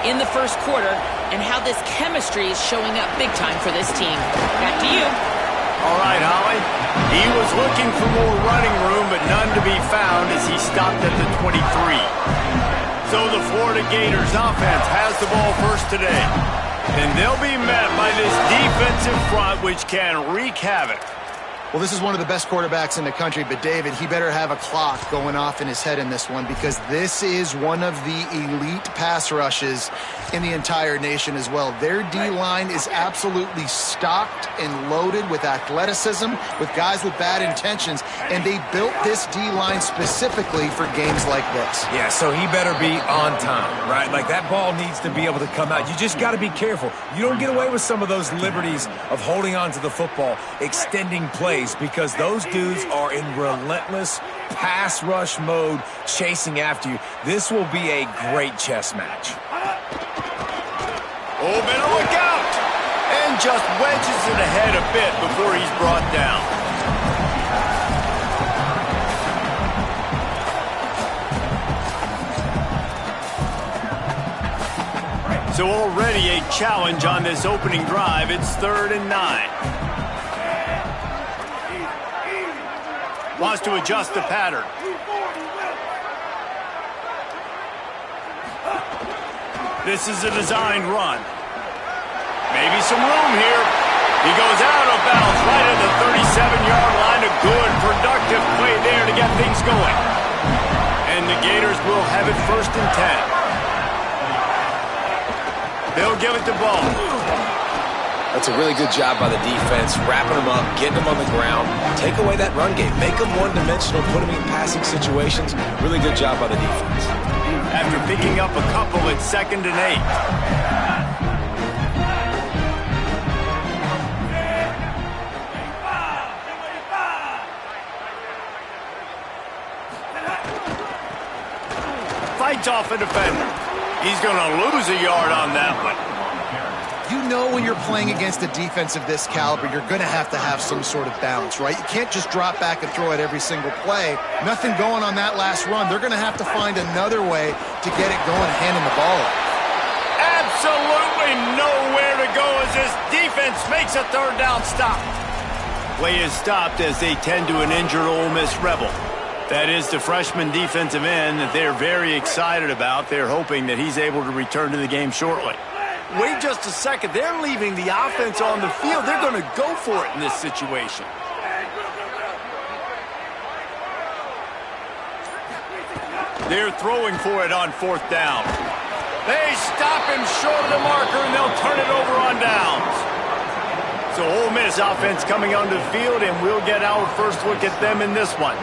in the first quarter and how this chemistry is showing up big time for this team. Back to you. All right, Holly. He was looking for more running room, but none to be found as he stopped at the 23. So the Florida Gators offense has the ball first today. And they'll be met by this defensive front, which can wreak havoc. Well, this is one of the best quarterbacks in the country, but David, he better have a clock going off in his head in this one, because this is one of the elite pass rushes in the entire nation as well. Their D-line is absolutely stocked and loaded with athleticism, with guys with bad intentions, and they built this D-line specifically for games like this. Yeah, so he better be on time, right? Like, that ball needs to be able to come out. You just got to be careful. You don't get away with some of those liberties of holding on to the football, extending plays, because those dudes are in relentless pass rush mode chasing after you. This will be a great chess match. Oh, better look out! And just wedges it ahead a bit before he's brought down. So already a challenge on this opening drive. It's 3rd and 9. Wants to adjust the pattern. This is a designed run. Maybe some room here. He goes out of bounds right at the 37-yard line. A good, productive play there to get things going. And the Gators will have it 1st and 10. They'll give it to Ball. That's a really good job by the defense, wrapping them up, getting them on the ground. Take away that run game. Make them one-dimensional, put them in passing situations. Really good job by the defense. After picking up a couple, it's 2nd and 8. Fights off a defender. He's going to lose a yard on that one. You know when you're playing against a defense of this caliber, you're going to have some sort of balance, right? You can't just drop back and throw it every single play. Nothing going on that last run. They're going to have to find another way to get it going, handing the ball off. Absolutely nowhere to go as this defense makes a 3rd down stop. Play is stopped as they tend to an injured Ole Miss Rebel. That is the freshman defensive end that they're very excited about. They're hoping that he's able to return to the game shortly. Wait just a second. They're leaving the offense on the field. They're going to go for it in this situation. They're throwing for it on 4th down. They stop him short of the marker, and they'll turn it over on downs. So Ole Miss offense coming onto the field, and we'll get our first look at them in this one.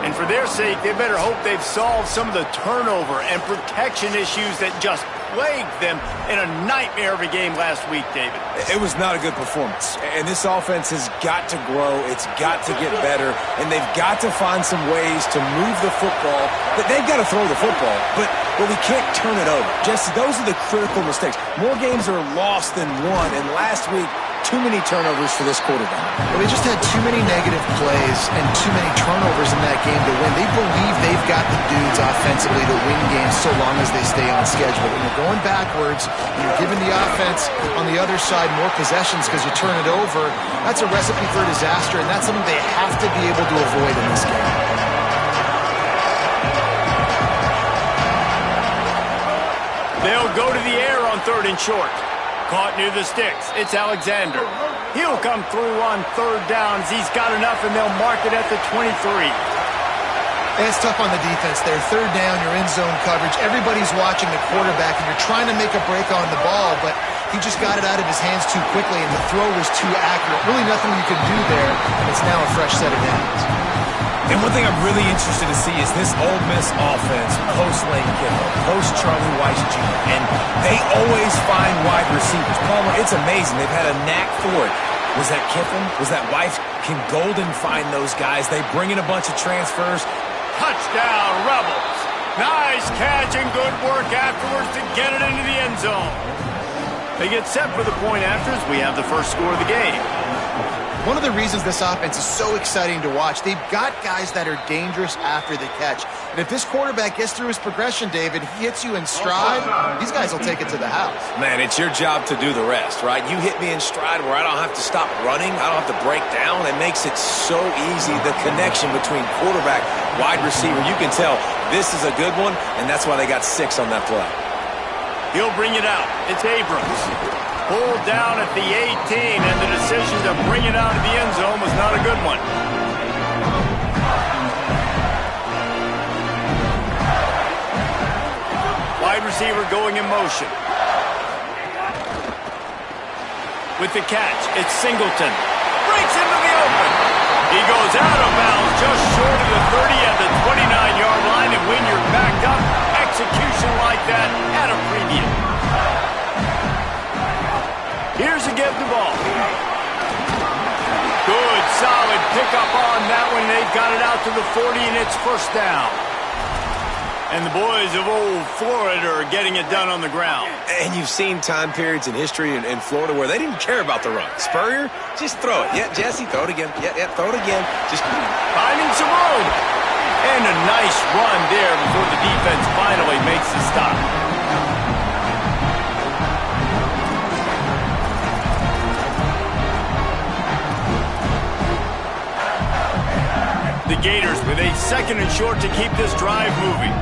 And for their sake, they better hope they've solved some of the turnover and protection issues that just plagued them in a nightmare of a game last week, David. It was not a good performance. And this offense has got to grow. It's got to get better. And they've got to find some ways to move the football. But they've got to throw the football. But we can't turn it over. Jesse, those are the critical mistakes. More games are lost than won. And last week, too many turnovers for this quarterback. Well, they just had too many negative plays and too many turnovers in that game to win. They believe they've got the dudes offensively to win games so long as they stay on schedule. But when you're going backwards and you're giving the offense on the other side more possessions because you turn it over, that's a recipe for disaster, and that's something they have to be able to avoid in this game. They'll go to the air on 3rd and short. Caught near the sticks. It's Alexander. He'll come through on 3rd downs. He's got enough, and they'll mark it at the 23. It's tough on the defense there. 3rd down, you're in zone coverage. Everybody's watching the quarterback, and you're trying to make a break on the ball, but he just got it out of his hands too quickly, and the throw was too accurate. Really nothing you can do there, and it's now a fresh set of downs. And one thing I'm really interested to see is this Ole Miss offense post-Lane Kiffin, post-Charlie Weiss Jr., and they always find wide receivers. Palmer, it's amazing. They've had a knack for it. Was that Kiffin? Was that Weiss? Can Golden find those guys? They bring in a bunch of transfers. Touchdown, Rebels. Nice catch and good work afterwards to get it into the end zone. They get set for the point after as we have the first score of the game. one of the reasons this offense is so exciting to watch. They've got guys that are dangerous after the catch. And if this quarterback gets through his progression, David, he hits you in stride, these guys will take it to the house. Man, it's your job to do the rest, right? You hit me in stride where I don't have to stop running. I don't have to break down. It makes it so easy, the connection between quarterback, wide receiver. You can tell this is a good one, and that's why they got 6 on that play. He'll bring it out. It's Abrams. Pulled down at the 18, and the decision to bring it out of the end zone was not a good one. Wide receiver going in motion. With the catch, it's Singleton. Breaks into the open. He goes out of bounds just short of the 30 at the 29-yard line, and when you're backed up, execution like that at a premium. Here's a give the ball. Good, solid pickup on that one. They've got it out to the 40, and it's first down. And the boys of old Florida are getting it done on the ground. And you've seen time periods in history in Florida where they didn't care about the run. Spurrier, just throw it. Yeah, Jesse, throw it again. Yeah, throw it again. Just finding some room. And a nice run there before the defense finally makes the stop. The Gators with a 2nd and short to keep this drive moving.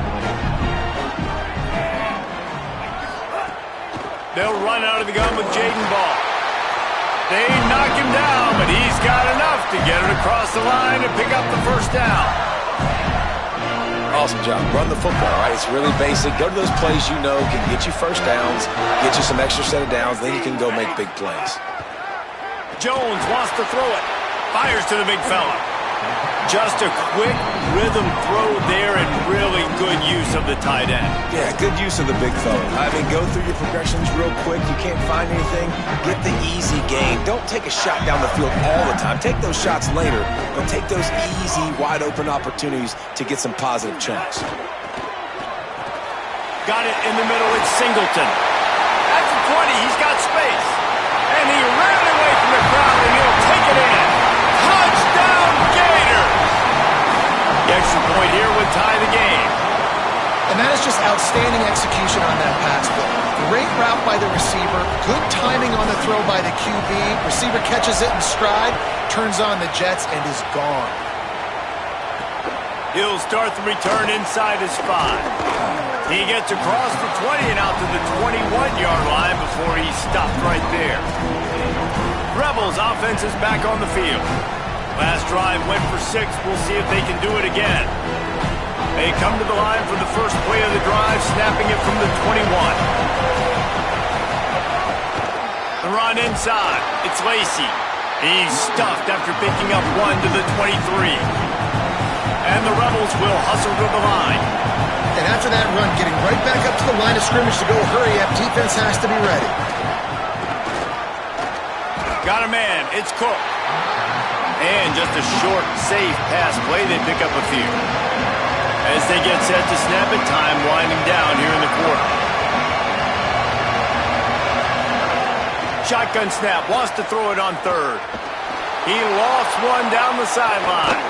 They'll run out of the gun with Jaden Ball. They knock him down, but he's got enough to get it across the line and pick up the first down. Awesome job. Run the football, right? It's really basic. Go to those plays you know can get you first downs, get you some extra set of downs, then you can go make big plays. Jones wants to throw it. Fires to the big fella. Just a quick rhythm throw there and really good use of the tight end. Yeah, good use of the big fella. I mean, go through your progressions real quick. You can't find anything. Get the easy gain. Don't take a shot down the field all the time. Take those shots later, but take those easy, wide-open opportunities to get some positive chunks. Got it in the middle. It's Singleton. At the 20, he's got space. And he ran away from the crowd, and he'll take it in. Touchdown, Gators! The extra point here would tie the game. And that is just outstanding execution on that pass play. Great route by the receiver, good timing on the throw by the QB. Receiver catches it in stride, turns on the jets, and is gone. He'll start the return inside his 5. He gets across the 20 and out to the 21-yard line before he's stopped right there. Rebels offense is back on the field. Last drive went for 6. We'll see if they can do it again. They come to the line for the first play of the drive, snapping it from the 21. The run inside. It's Lacey. He's stuffed after picking up 1 to the 23. And the Rebels will hustle to the line. And after that run, getting right back up to the line of scrimmage to go hurry up, defense has to be ready. Got a man. It's Cook. And just a short, safe pass play. They pick up a few. As they get set to snap it, time winding down here in the quarter. Shotgun snap. Wants to throw it on 3rd. He lost one down the sideline.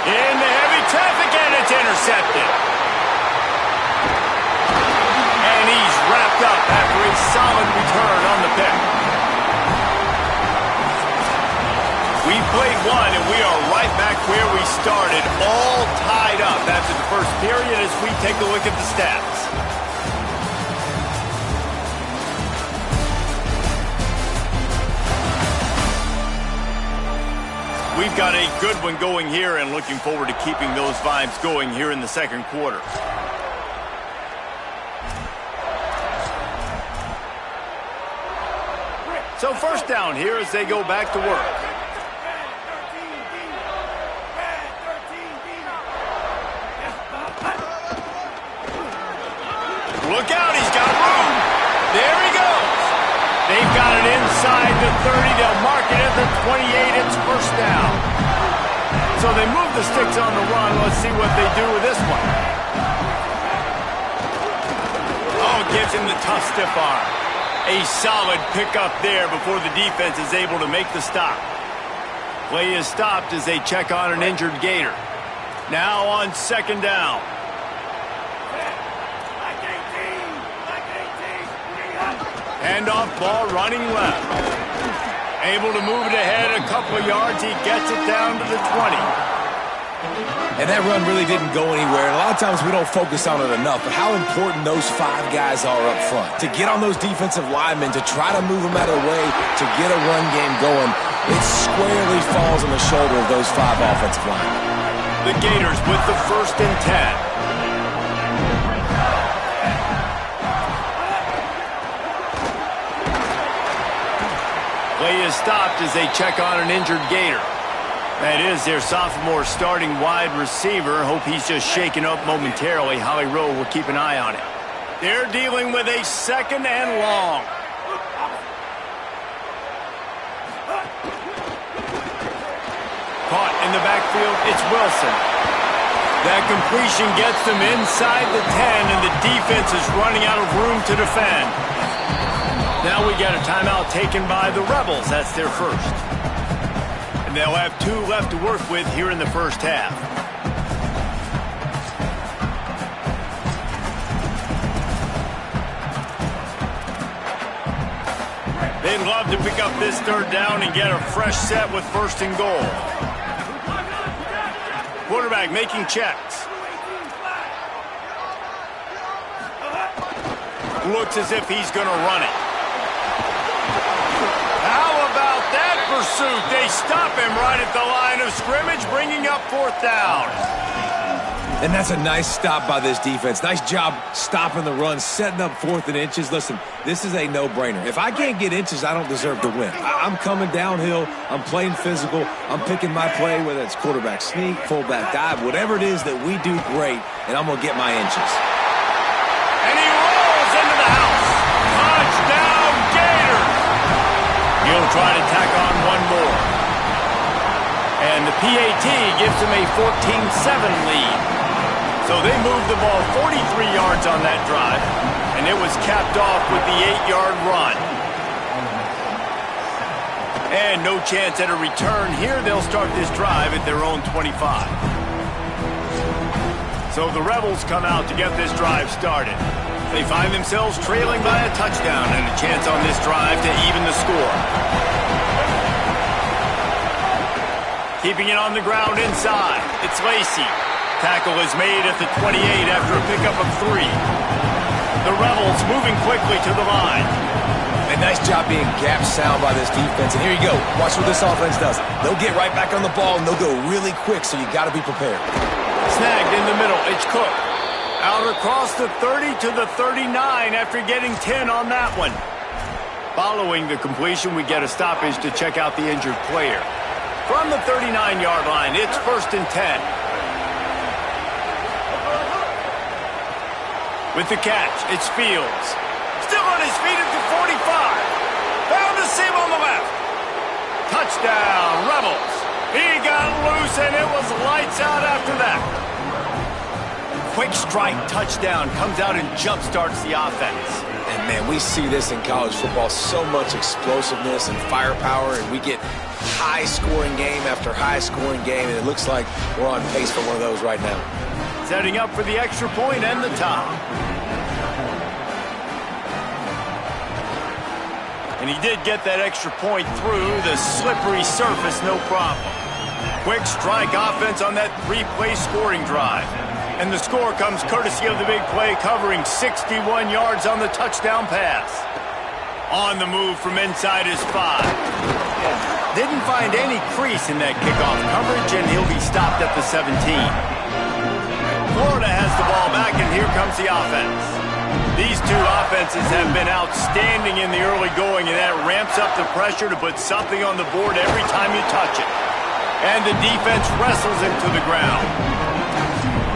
Into heavy traffic, and it's intercepted. And he's wrapped up after a solid return on the pick. We played one, and we are right back where we started, all tied up after the first period as we take a look at the stats. We've got a good one going here and looking forward to keeping those vibes going here in the second quarter. So first down here as they go back to work. Look out, he's got room. There he goes. They've got it inside the 30. They'll mark it at the 28. It's first down. So they move the sticks on the run. Let's see what they do with this one. Oh, gives him the tough stiff arm. A solid pickup there before the defense is able to make the stop. Play is stopped as they check on an injured Gator. Now on 2nd down. Handoff ball running left. Able to move it ahead a couple of yards. He gets it down to the 20. And that run really didn't go anywhere. And a lot of times we don't focus on it enough, but how important those 5 guys are up front. To get on those defensive linemen, to try to move them out of the way, to get a run game going, it squarely falls on the shoulder of those 5 offensive linemen. The Gators with the 1st and 10. Play is stopped as they check on an injured Gator. That is their sophomore starting wide receiver. Hope he's just shaken up momentarily. Holly Rowe will keep an eye on it. They're dealing with a 2nd and long. Caught in the backfield, it's Wilson. That completion gets them inside the 10, and the defense is running out of room to defend. Now we got a timeout taken by the Rebels. That's their first. And they'll have 2 left to work with here in the first half. They'd love to pick up this 3rd down and get a fresh set with 1st and goal. Quarterback making checks. Looks as if he's going to run it. How about that pursuit? They stop him right at the line of scrimmage, bringing up 4th down. And that's a nice stop by this defense. Nice job stopping the run, setting up 4th and inches. Listen, this is a no-brainer. If I can't get inches, I don't deserve to win. I'm coming downhill. I'm playing physical. I'm picking my play, whether it's quarterback sneak, fullback dive, whatever it is that we do great, and I'm going to get my inches. And he rolls into the house. Touchdown, Gators. He'll try to tack on one more. And the PAT gives him a 14-7 lead. So they moved the ball 43 yards on that drive, and it was capped off with the 8-yard run. And no chance at a return here. They'll start this drive at their own 25. So the Rebels come out to get this drive started. They find themselves trailing by a touchdown and a chance on this drive to even the score. Keeping it on the ground inside, it's Lacey. Tackle is made at the 28 after a pickup of 3. The Rebels moving quickly to the line. A nice job being gap sound by this defense. And here you go. Watch what this offense does. They'll get right back on the ball, and they'll go really quick, so you got to be prepared. Snagged in the middle. It's Cook. Out across the 30 to the 39 after getting 10 on that one. Following the completion, we get a stoppage to check out the injured player. From the 39-yard line, it's 1st and 10. With the catch, it's Fields. Still on his feet at the 45. Found the seam on the left. Touchdown, Rebels. He got loose, and it was lights out after that. Quick strike touchdown comes out and jump-starts the offense. And, man, we see this in college football, so much explosiveness and firepower, and we get high-scoring game after high-scoring game, and it looks like we're on pace for one of those right now. Setting up for the extra point and the top. And he did get that extra point through the slippery surface, no problem. Quick strike offense on that 3-play scoring drive. And the score comes courtesy of the big play, covering 61 yards on the touchdown pass. On the move from inside his 5. Didn't find any crease in that kickoff coverage, and he'll be stopped at the 17. Florida has the ball back, and here comes the offense. These 2 offenses have been outstanding in the early going, and that ramps up the pressure to put something on the board every time you touch it. And the defense wrestles him to the ground.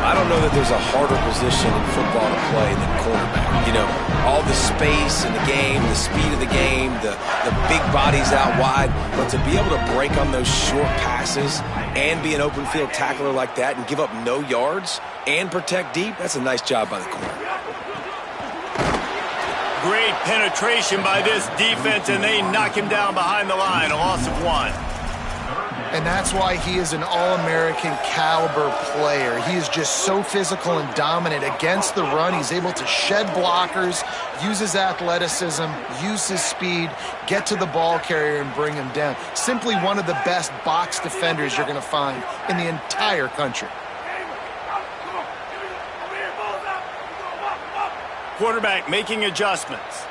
I don't know that there's a harder position in football to play than quarterback. You know, all the space in the game, the speed of the game, the big bodies out wide. But to be able to break on those short passes and be an open field tackler like that and give up no yards and protect deep, that's a nice job by the corner. Great penetration by this defense, and they knock him down behind the line, a loss of 1. And that's why he is an All-American caliber player. He is just so physical and dominant against the run. He's able to shed blockers, use his athleticism, use his speed, get to the ball carrier and bring him down. Simply one of the best box defenders you're going to find in the entire country. Quarterback making adjustments.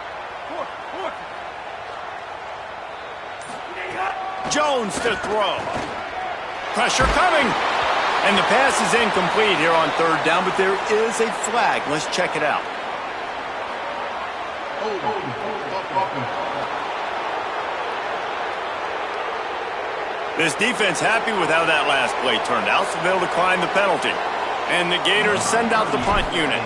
Jones to throw. Pressure coming. And the pass is incomplete here on third down, but there is a flag. Let's check it out. This defense happy with how that last play turned out, so they'll decline the penalty. And the Gators send out the punt unit.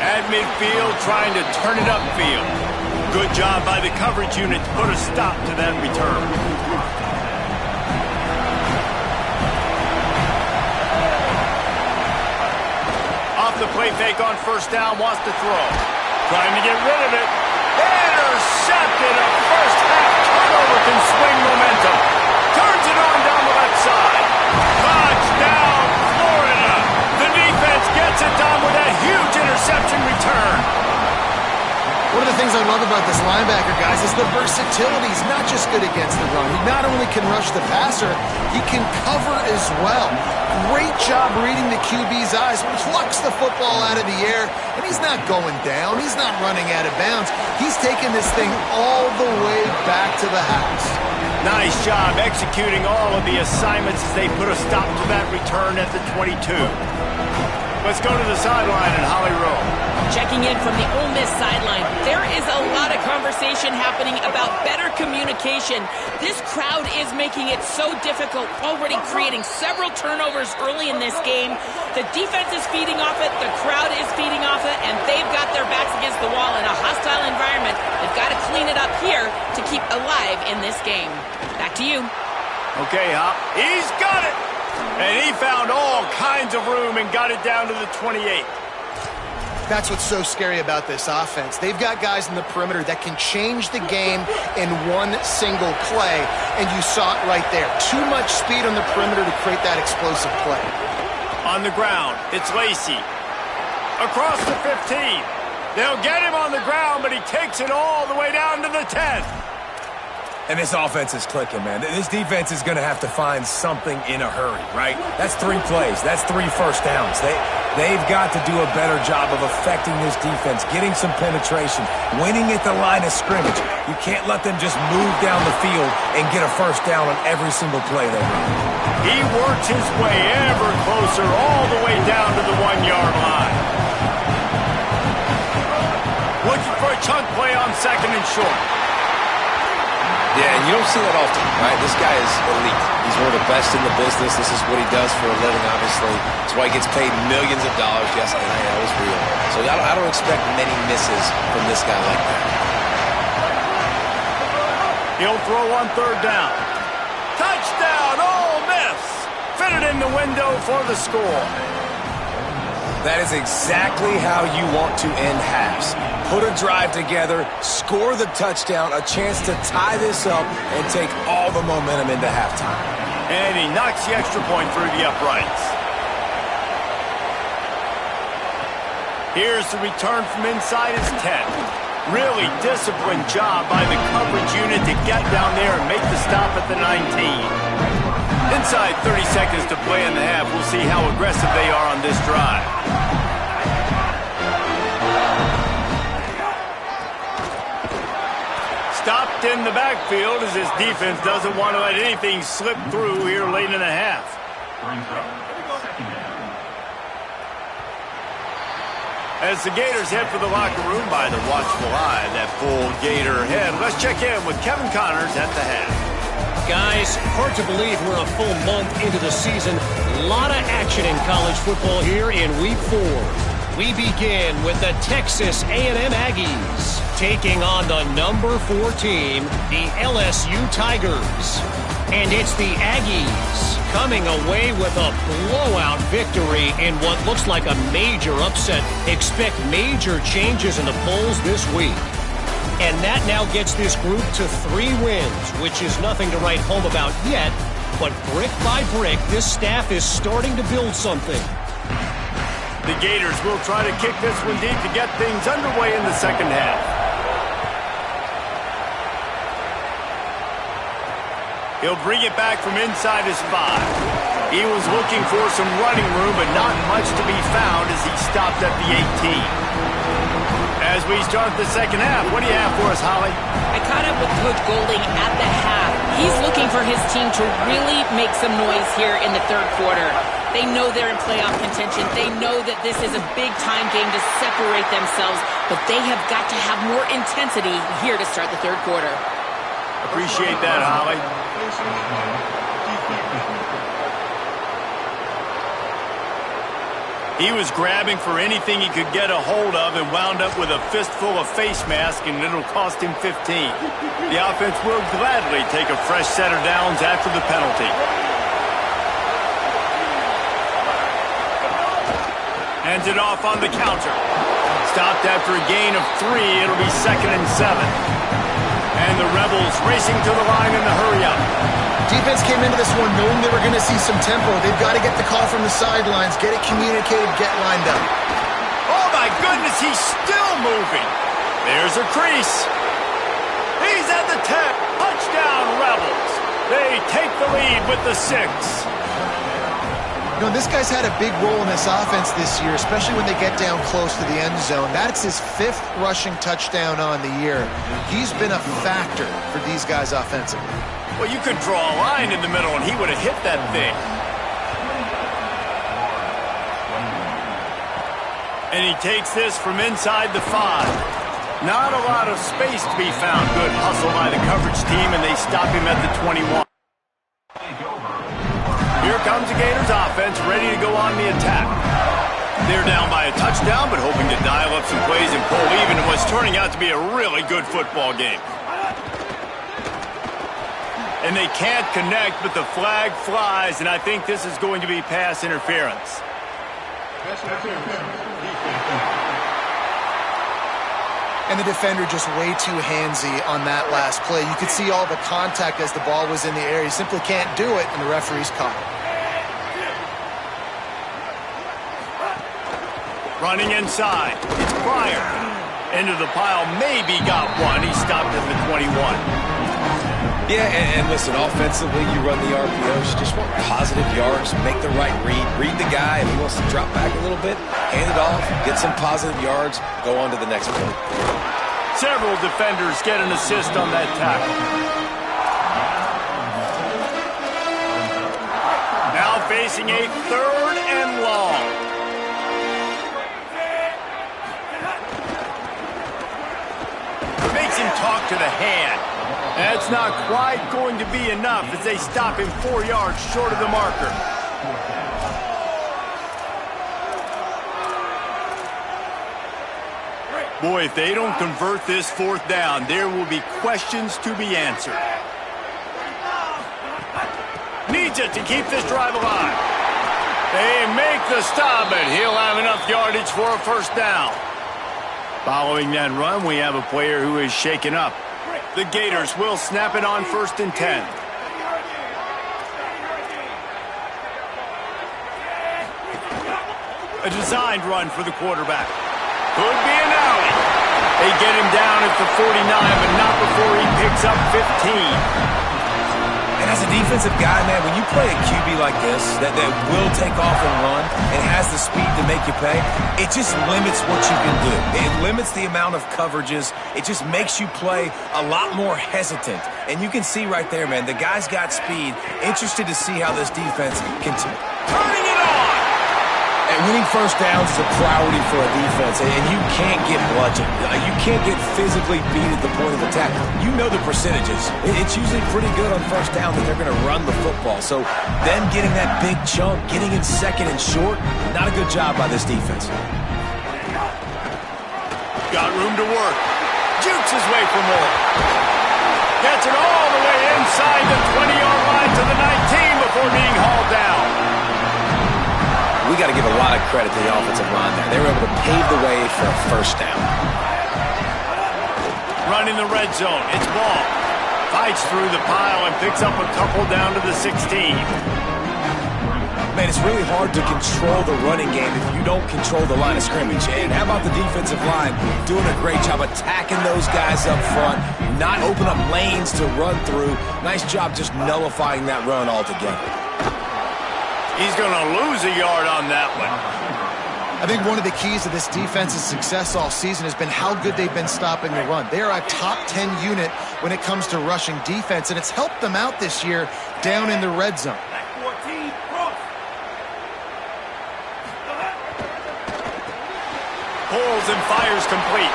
At midfield, trying to turn it upfield. Good job by the coverage unit to put a stop to that return. Off the play fake on first down, wants to throw. Trying to get rid of it. Intercepted. A first half turnover can swing momentum. Turns it on down the left side. Touchdown, Florida. The defense gets it done with a huge interception return. One of the things I love about this linebacker, guys, is the versatility. He's not just good against the run. He not only can rush the passer, he can cover as well. Great job reading the QB's eyes, plucks the football out of the air, and he's not going down. He's not running out of bounds. He's taking this thing all the way back to the house. Nice job executing all of the assignments as they put a stop to that return at the 22. Let's go to the sideline in Holly Rowe. Checking in from the Ole Miss sideline, there is a lot of conversation happening about better communication. This crowd is making it so difficult, already creating several turnovers early in this game. The defense is feeding off it, the crowd is feeding off it, and they've got their backs against the wall in a hostile environment. They've got to clean it up here to keep alive in this game. Back to you. Okay, Hop. He's got it! And he found all kinds of room and got it down to the 28. That's what's so scary about this offense. They've got guys in the perimeter that can change the game in one single play, and you saw it right there. Too much speed on the perimeter to create that explosive play. On the ground, it's Lacey. Across the 15. They'll get him on the ground, but he takes it all the way down to the 10. And this offense is clicking, man. This defense is going to have to find something in a hurry, right? That's 3 plays. That's 3 first downs. They've got to do a better job of affecting this defense, getting some penetration, winning at the line of scrimmage. You can't let them just move down the field and get a first down on every single play they run. He works his way ever closer all the way down to the 1-yard line. Looking for a chunk play on second and short. Yeah, and you don't see that often, right? This guy is elite. He's one of the best in the business. This is what he does for a living, obviously. That's why he gets paid millions of dollars. Yes, NIL is real. So I don't expect many misses from this guy like that. He'll throw on third down. Touchdown, Ole Miss! Fitted in the window for the score. That is exactly how you want to end halves. Put a drive together, score the touchdown, a chance to tie this up, and take all the momentum into halftime. And he knocks the extra point through the uprights. Here's the return from inside his 10. Really disciplined job by the coverage unit to get down there and make the stop at the 19. Inside 30 seconds to play in the half. We'll see how aggressive they are on this drive. Stopped in the backfield as his defense doesn't want to let anything slip through here late in the half. As the Gators head for the locker room by the watchful eye, that full Gator head. Let's check in with Kevin Connors at the half. Guys, hard to believe we're a full month into the season. A lot of action in college football here in Week 4. We begin with the Texas A&M Aggies taking on the number 4 team, the LSU Tigers. And it's the Aggies coming away with a blowout victory in what looks like a major upset. Expect major changes in the polls this week. And that now gets this group to 3 wins, which is nothing to write home about yet. But brick by brick, this staff is starting to build something. The Gators will try to kick this one deep to get things underway in the second half. He'll bring it back from inside his 5. He was looking for some running room, but not much to be found as he stopped at the 18. As we start the second half, what do you have for us, Holly? I caught up with Coach Golding at the half. He's looking for his team to really make some noise here in the third quarter. They know they're in playoff contention. They know that this is a big-time game to separate themselves, but they have got to have more intensity here to start the third quarter. Appreciate that, Holly. He was grabbing for anything he could get a hold of and wound up with a fistful of face mask, and it'll cost him 15. The offense will gladly take a fresh set of downs after the penalty. Hands it off on the counter. Stopped after a gain of 3. It'll be 2nd and 7. And the Rebels racing to the line in the hurry-up. Defense came into this one knowing they were going to see some tempo. They've got to get the call from the sidelines, get it communicated, get lined up. Oh, my goodness, he's still moving. There's a crease. He's at the 10. Touchdown, Rebels. They take the lead with the 6. You know, this guy's had a big role in this offense this year, especially when they get down close to the end zone. That's his 5th rushing touchdown on the year. He's been a factor for these guys offensively. Well, you could draw a line in the middle, and he would have hit that thing. And he takes this from inside the 5. Not a lot of space to be found. Good hustle by the coverage team, and they stop him at the 21. Here comes the Gators offense, ready to go on the attack. They're down by a touchdown, but hoping to dial up some plays and pull even in what's turning out to be a really good football game. And they can't connect, but the flag flies, and I think this is going to be pass interference. And the defender just way too handsy on that last play. You could see all the contact as the ball was in the air. He simply can't do it, and the referee's caught it. Running inside. It's Pryor. Into the pile. Maybe got one. He stopped at the 21. Yeah, and listen, offensively, you run the RPOs. You just want positive yards, make the right read the guy. If he wants to drop back a little bit, hand it off, get some positive yards, go on to the next play. Several defenders get an assist on that tackle. Now facing a 3rd and long. Makes him talk to the hand. That's not quite going to be enough as they stop him 4 yards short of the marker. Boy, if they don't convert this 4th down, there will be questions to be answered. Needs it to keep this drive alive. They make the stop, but he'll have enough yardage for a 1st down. Following that run, we have a player who is shaken up. The Gators will snap it on 1st and 10. A designed run for the quarterback. Could be an alley. They get him down at the 49, but not before he picks up 15. And as a defensive guy, man, when you play a QB like this that will take off and run and has the speed to make you pay, it just limits what you can do. It limits the amount of coverages. It just makes you play a lot more hesitant. And you can see right there, man, the guy's got speed. Interested to see how this defense can Turning it on! And winning 1st downs is a priority for a defense, and you can't get bludgeoned. You can't get physically beat at the point of attack. You know the percentages. It's usually pretty good on 1st down that they're going to run the football. So them getting that big chunk, getting in 2nd and short, not a good job by this defense. Got room to work. Jukes his way for more. Gets it all the way inside the 20-yard line to the 19 before being hauled down. We got to give a lot of credit to the offensive line there. They were able to pave the way for a 1st down. Running the red zone. It's ball. Fights through the pile and picks up a couple down to the 16. Man, it's really hard to control the running game if you don't control the line of scrimmage. And how about the defensive line doing a great job attacking those guys up front, not open up lanes to run through. Nice job just nullifying that run altogether. He's going to lose a yard on that one. I think one of the keys to this defense's success all season has been how good they've been stopping the run. They are a top 10 unit when it comes to rushing defense, and it's helped them out this year down in the red zone. Pulls and fires complete.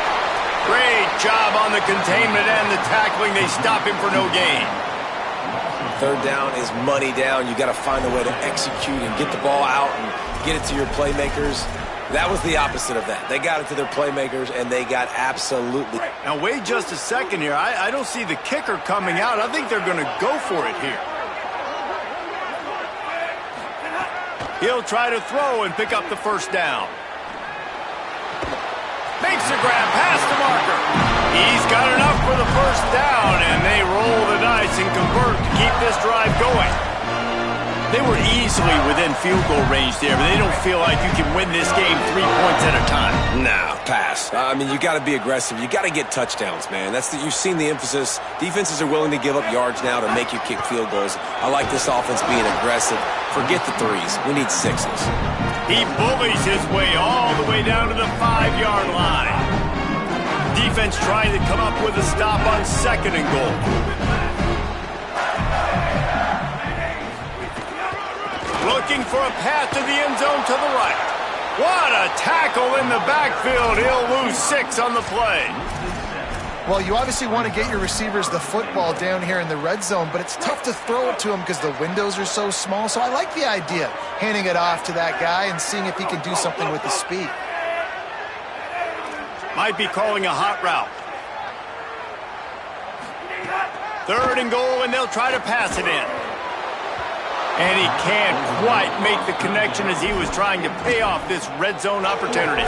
Great job on the containment and the tackling. They stop him for no gain. Third down is money down. You got to find a way to execute and get the ball out and get it to your playmakers. That was the opposite of that. They got it to their playmakers, and they got absolutely. Now, wait just a second here. I don't see the kicker coming out. I think they're going to go for it here. He'll try to throw and pick up the first down. Makes a grab past the marker. He's got enough for the first down, and they roll the dice and convert to keep this drive going. They were easily within field goal range there, but they don't feel like you can win this game 3 points at a time. Nah, pass. I mean, you got to be aggressive. You got to get touchdowns, man. You've seen the emphasis. Defenses are willing to give up yards now to make you kick field goals. I like this offense being aggressive. Forget the threes. We need sixes. He bullies his way all the way down to the 5-yard line. Defense trying to come up with a stop on 2nd and goal. Looking for a path to the end zone to the right. What a tackle in the backfield. He'll lose 6 on the play. Well, you obviously want to get your receivers the football down here in the red zone, but it's tough to throw it to them because the windows are so small. So I like the idea, handing it off to that guy and seeing if he can do something with the speed. Might be calling a hot route. 3rd and goal, and they'll try to pass it in. And he can't quite make the connection as he was trying to pay off this red zone opportunity.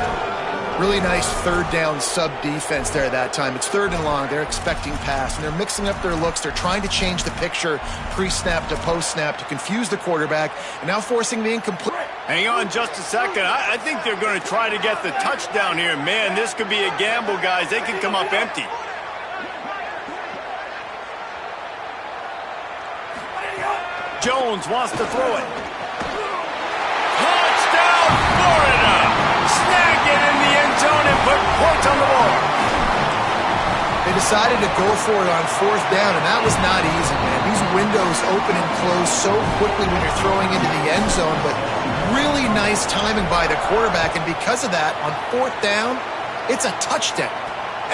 Really nice 3rd down sub-defense there that time. It's 3rd and long. They're expecting pass, and they're mixing up their looks. They're trying to change the picture pre-snap to post-snap to confuse the quarterback, and now forcing the incomplete. Hang on just a second. I think they're going to try to get the touchdown here. Man, this could be a gamble, guys. They can come up empty. Jones wants to throw it. Touchdown, Florida! Snagged it in the end zone and put points on the board. They decided to go for it on 4th down, and that was not easy, man. These windows open and close so quickly when you're throwing into the end zone, but really nice timing by the quarterback, and because of that, on 4th down, it's a touchdown.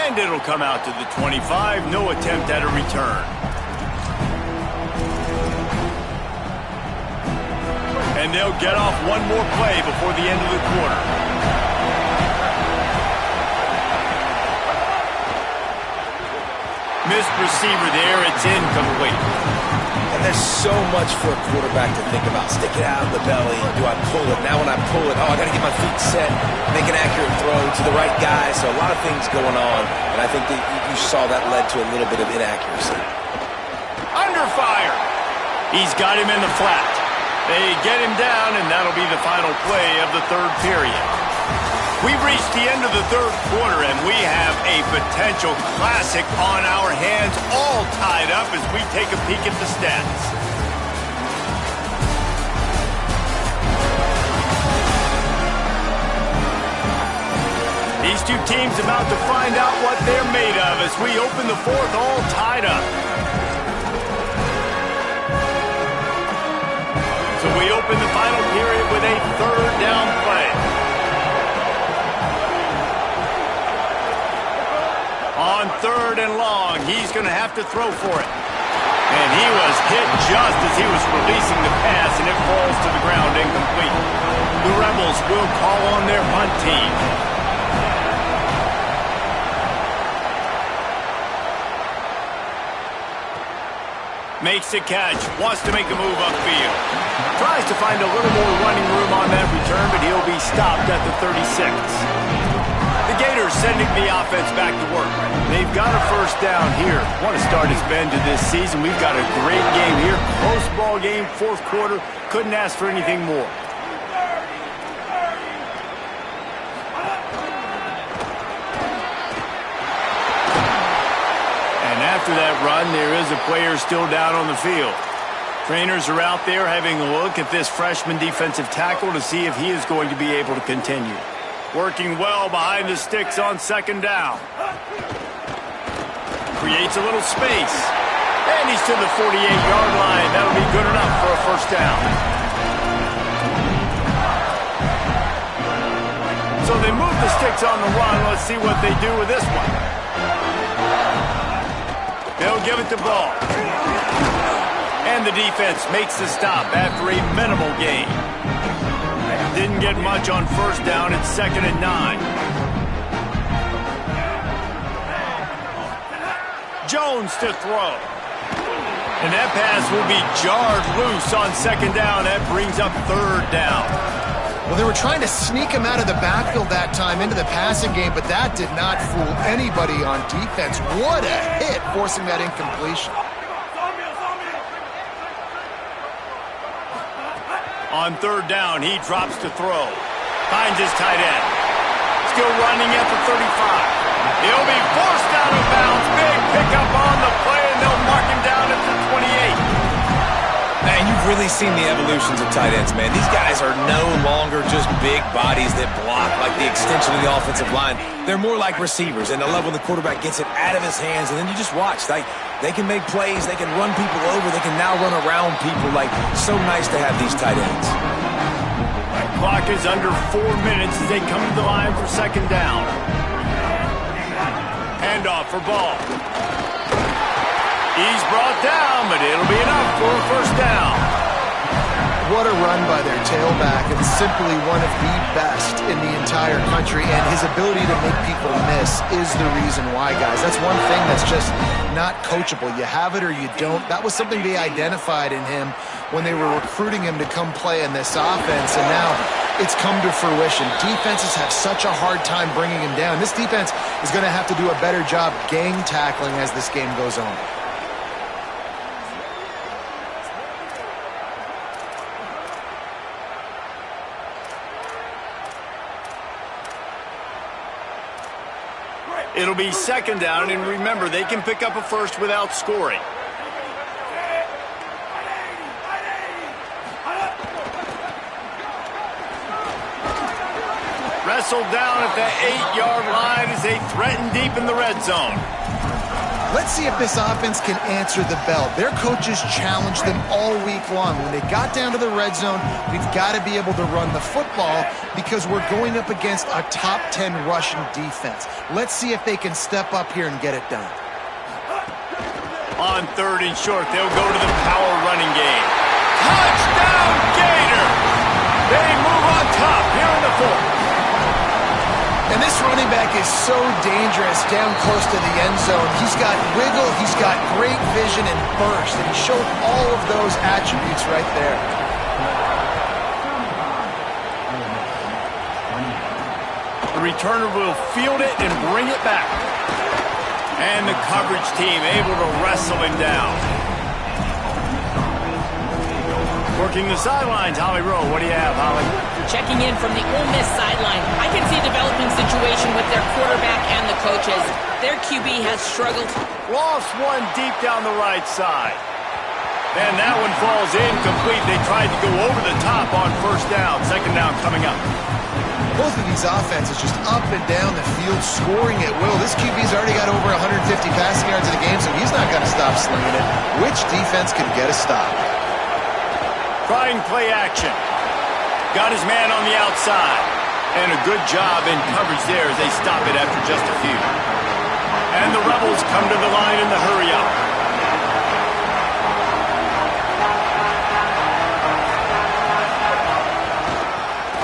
And it'll come out to the 25. No attempt at a return. And they'll get off one more play before the end of the quarter. Missed receiver there. It's incomplete. And there's so much for a quarterback to think about. Stick it out of the belly. Do I pull it? Now when I pull it, I got to get my feet set, make an accurate throw to the right guy. So a lot of things going on. And I think that you saw that led to a little bit of inaccuracy. Under fire. He's got him in the flat. They get him down, and that'll be the final play of the 3rd period. We've reached the end of the 3rd quarter, and we have a potential classic on our hands, all tied up as we take a peek at the stats. These two teams about to find out what they're made of as we open the 4th all tied up. So we open the final period with a 3rd down play. On 3rd and long, he's going to have to throw for it. And he was hit just as he was releasing the pass, and it falls to the ground incomplete. The Rebels will call on their punt team. Makes the catch, wants to make a move upfield. Tries to find a little more running room on that return, but he'll be stopped at the 36. The Gators sending the offense back to work. They've got a first down here. What a start it's been to this season. We've got a great game here. Close ball game, fourth quarter. Couldn't ask for anything more. And after that run, there is a player still down on the field. Trainers are out there having a look at this freshman defensive tackle to see if he is going to be able to continue. Working well behind the sticks on second down. Creates a little space. And he's to the 48-yard line. That'll be good enough for a first down. So they move the sticks on the run. Let's see what they do with this one. They'll give it to Ball. And the defense makes the stop after a minimal gain. Didn't get much on first down. It's 2nd and 9. Jones to throw. And that pass will be jarred loose on second down. That brings up third down. Well, they were trying to sneak him out of the backfield that time into the passing game, but that did not fool anybody on defense. What a hit, forcing that incompletion. On third down, he drops to throw. Finds his tight end. Still running at the 35. He'll be forced out of bounds. Big pickup on the play, and they'll mark him down at the 28. Man, you've really seen the evolutions of tight ends, man. These guys are no longer just big bodies that block like the extension of the offensive line. They're more like receivers, and I love when the quarterback gets it out of his hands, and then you just watch. They can make plays. They can run people over. They can now run around people. So nice to have these tight ends. Clock is under 4 minutes as they come to the line for second down. Handoff for Ball. He's brought down, but it'll be enough for a first down. What a run by their tailback, and simply one of the best in the entire country, and his ability to make people miss is the reason why, guys. That's one thing that's just not coachable. You have it or you don't. That was something they identified in him when they were recruiting him to come play in this offense, and now it's come to fruition. Defenses have such a hard time bringing him down. This defense is going to have to do a better job gang tackling as this game goes on. It'll be second down, and remember, they can pick up a first without scoring. Wrestled down at the 8-yard line as they threaten deep in the red zone. Let's see if this offense can answer the bell. Their coaches challenged them all week long. When they got down to the red zone, we've got to be able to run the football because we're going up against a top 10 rushing defense. Let's see if they can step up here and get it done. On third and short, they'll go to the power running game. Touchdown, Gator! They move on top here in the fourth. And this running back is so dangerous down close to the end zone. He's got wiggle, he's got great vision and burst, and he showed all of those attributes right there. The returner will field it and bring it back. And the coverage team able to wrestle him down. Working the sidelines, Holly Rowe. What do you have, Holly? Checking in from the Ole Miss sideline. I can see a developing situation with their quarterback and the coaches. Their QB has struggled. Lost one deep down the right side. And that one falls incomplete. They tried to go over the top on first down. Second down coming up. Both of these offenses just up and down the field, scoring at will. This QB's already got over 150 passing yards in the game, so he's not going to stop slinging it. Which defense can get a stop? Trying play action. Got his man on the outside. And a good job in coverage there as they stop it after just a few. And the Rebels come to the line in the hurry-up.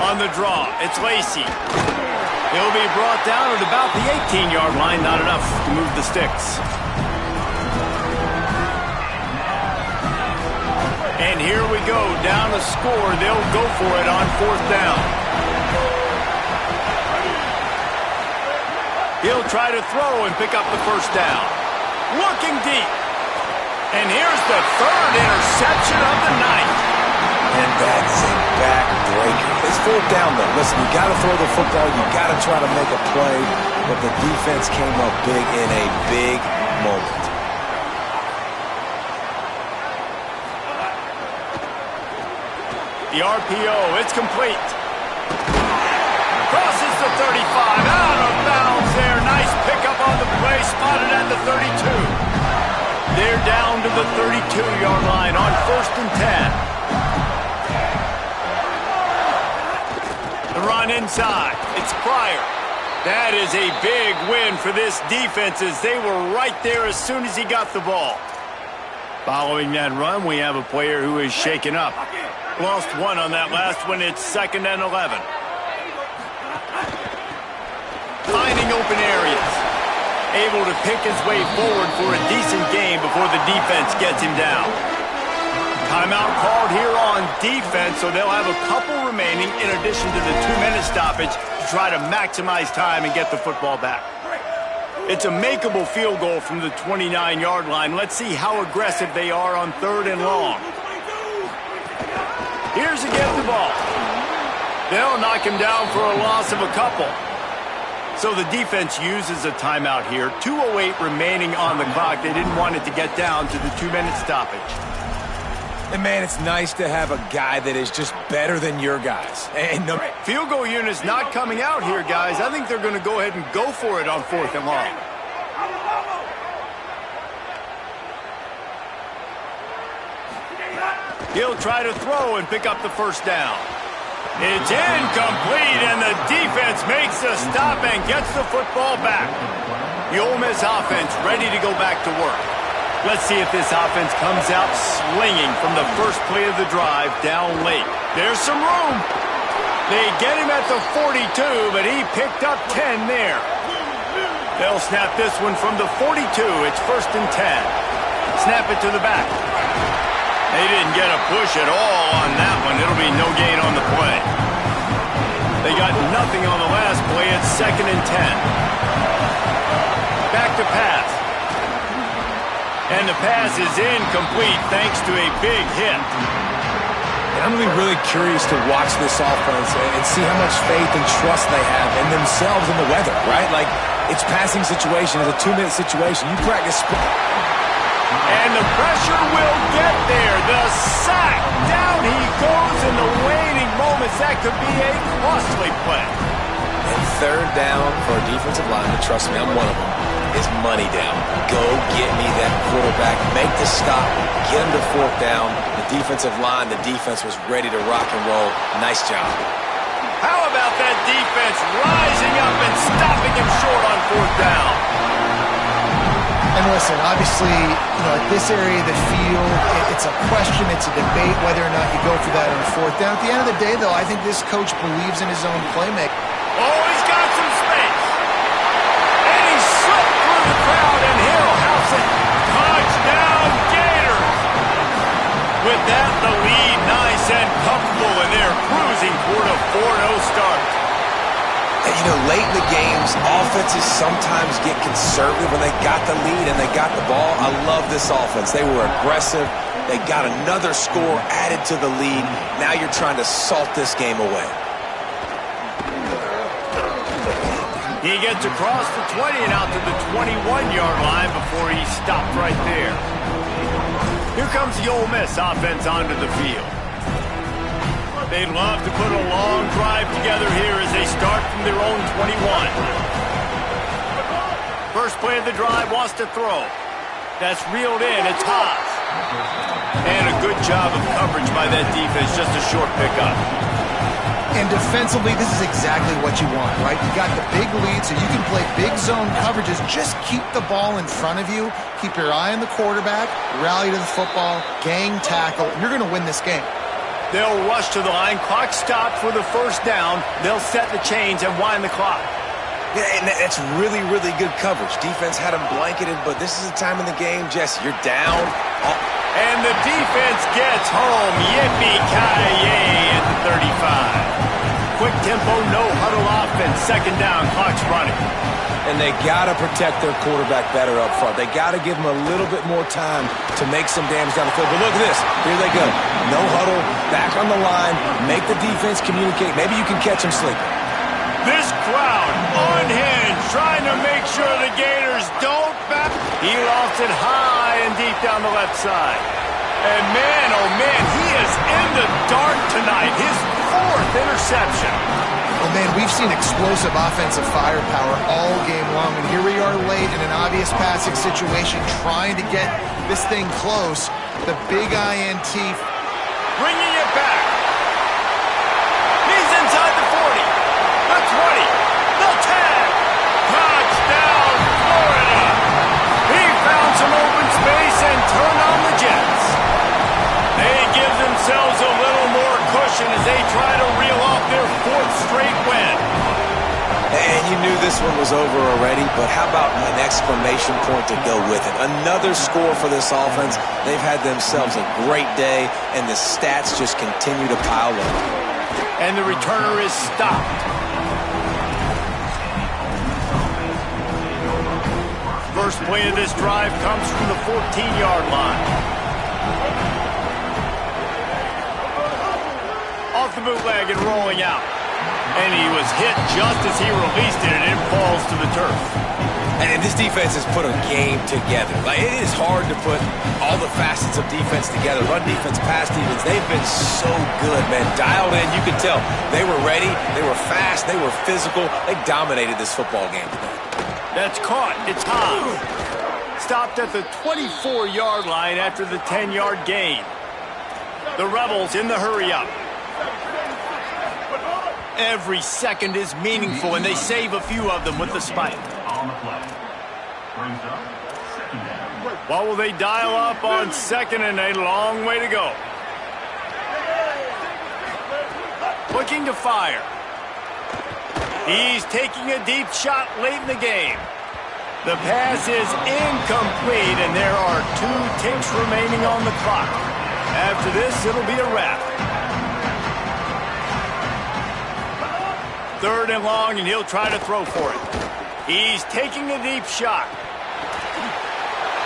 On the draw, it's Lacey. He'll be brought down at about the 18-yard line. Not enough to move the sticks. And here we go, down a score. They'll go for it on fourth down. He'll try to throw and pick up the first down. Looking deep. And here's the third interception of the night. And that's a backbreaker. It's fourth down, though. Listen, you got to throw the football. You got to try to make a play. But the defense came up big in a big moment. The RPO, it's complete. Crosses the 35, out of bounds there. Nice pickup on the play, spotted at the 32. They're down to the 32-yard line on 1st and 10. The run inside, it's Pryor. That is a big win for this defense as they were right there as soon as he got the ball. Following that run, we have a player who is shaken up. Lost one on that last one. It's 2nd and 11. Finding open areas. Able to pick his way forward for a decent game before the defense gets him down. Timeout called here on defense, so they'll have a couple remaining in addition to the 2-minute stoppage to try to maximize time and get the football back. It's a makeable field goal from the 29-yard line. Let's see how aggressive they are on 3rd and long. Here's to get the ball. They'll knock him down for a loss of a couple. So the defense uses a timeout here. 2:08 remaining on the clock. They didn't want it to get down to the 2-minute stoppage. And, man, it's nice to have a guy that is just better than your guys. And the field goal unit's not coming out here, guys. I think they're going to go ahead and go for it on 4th and long. He'll try to throw and pick up the first down. It's incomplete, and the defense makes a stop and gets the football back. The Ole Miss offense ready to go back to work. Let's see if this offense comes out slinging from the first play of the drive down late. There's some room. They get him at the 42, but he picked up 10 there. They'll snap this one from the 42. It's 1st and 10. Snap it to the back. They didn't get a push at all on that one. It'll be no gain on the play. They got nothing on the last play. It's 2nd and 10. Back to pass. And the pass is incomplete thanks to a big hit. And I'm going to be really curious to watch this offense and see how much faith and trust they have in themselves and the weather, right? Like, it's passing situation. It's a 2-minute situation. You practice. And the pressure will get there. The sack. Down he goes in the waning moments. That could be a costly play. And 3rd down for a defensive lineman, trust me, I'm one of them, is money down. Go get me that quarterback. Make the stop. Get him to 4th down. The defensive line, the defense was ready to rock and roll. Nice job. How about that defense rising up and stopping him short on 4th down? And listen, obviously, at this area of the field, it's a question, it's a debate whether or not you go for that on 4th down. At the end of the day, though, I think this coach believes in his own playmaking. Oh, he's got some space. And he slipped through the crowd, and he'll house it. Touchdown, Gators. With that, the lead nice and comfortable, and they're cruising toward a 4-0 start. Late in the games, offenses sometimes get conservative when they got the lead and they got the ball. I love this offense. They were aggressive. They got another score added to the lead. Now you're trying to salt this game away. He gets across the 20 and out to the 21-yard line before he stopped right there. Here comes the Ole Miss offense onto the field. They'd love to put a long drive together here as they start from their own 21. First play of the drive, wants to throw. That's reeled in. It's Haas. And a good job of coverage by that defense. Just a short pickup. And defensively, this is exactly what you want, right? You got the big lead, so you can play big zone coverages. Just keep the ball in front of you. Keep your eye on the quarterback. Rally to the football. Gang tackle. You're going to win this game. They'll rush to the line. Clock stopped for the first down. They'll set the chains and wind the clock. Yeah, and that's really, really good coverage. Defense had them blanketed, but this is the time in the game, Jesse. You're down. And the defense gets home. Yippee-ki-yay at the 35. quick-tempo, no-huddle offense. Second down, clock's running. And they got to protect their quarterback better up front. They got to give him a little bit more time to make some damage down the field. But look at this. Here they go. No huddle, back on the line, make the defense communicate. Maybe you can catch them sleeping. This crowd unhinged, trying to make sure the Gators don't back. He lofts it high and deep down the left side. And man, oh man, he is in the dark tonight. His 4th interception. Oh, man, we've seen explosive offensive firepower all game long, and here we are late in an obvious passing situation trying to get this thing close. The big INT. Bringing it back. He's inside the 40, the 20, the 10. Touchdown, Florida. He found some open space and turned on the Jets. They give themselves a little more cushion as they try to reel off their 4th straight win. And you knew this one was over already, but how about an exclamation point to go with it? Another score for this offense. They've had themselves a great day, and the stats just continue to pile up. And the returner is stopped. First play of this drive comes from the 14-yard line. Off the bootleg and rolling out. And he was hit just as he released it, and it falls to the turf. And this defense has put a game together. Like, it is hard to put all the facets of defense together. Run defense, pass defense, they've been so good, man. Dialed in, you can tell. They were ready, they were fast, they were physical. They dominated this football game today. That's caught. It's high. Stopped at the 24-yard line after the 10-yard gain. The Rebels in the hurry-up. Every second is meaningful, and they save a few of them with the spike. What will they dial up on second and a long way to go? Looking to fire. He's taking a deep shot late in the game. The pass is incomplete, and there are 2 ticks remaining on the clock. After this, it'll be a wrap. 3rd and long, and he'll try to throw for it. He's taking a deep shot.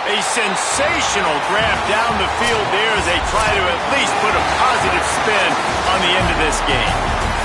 A sensational grab down the field there as they try to at least put a positive spin on the end of this game.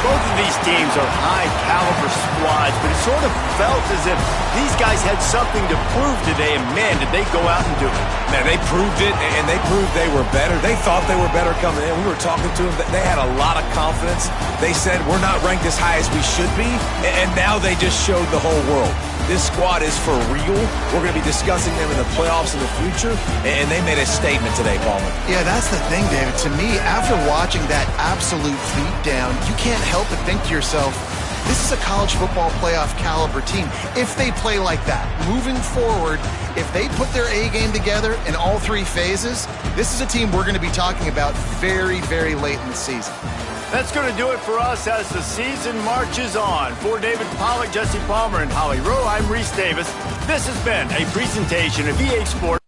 Both of these teams are high-caliber squads, but it sort of felt as if these guys had something to prove today, and man, did they go out and do it. Man, they proved it, and they proved they were better. They thought they were better coming in. We were talking to them. They had a lot of confidence. They said, we're not ranked as high as we should be, and now they just showed the whole world. This squad is for real. We're going to be discussing them in the playoffs in the future, and they made a statement today, Palmer. Yeah, that's the thing, David. To me, after watching that absolute beatdown, you can't help but think to yourself, this is a college football playoff caliber team. If they play like that, moving forward, if they put their A game together in all 3 phases, this is a team we're going to be talking about very, very late in the season. That's going to do it for us as the season marches on. For David Pollack, Jesse Palmer, and Holly Rowe, I'm Reese Davis. This has been a presentation of EA Sports.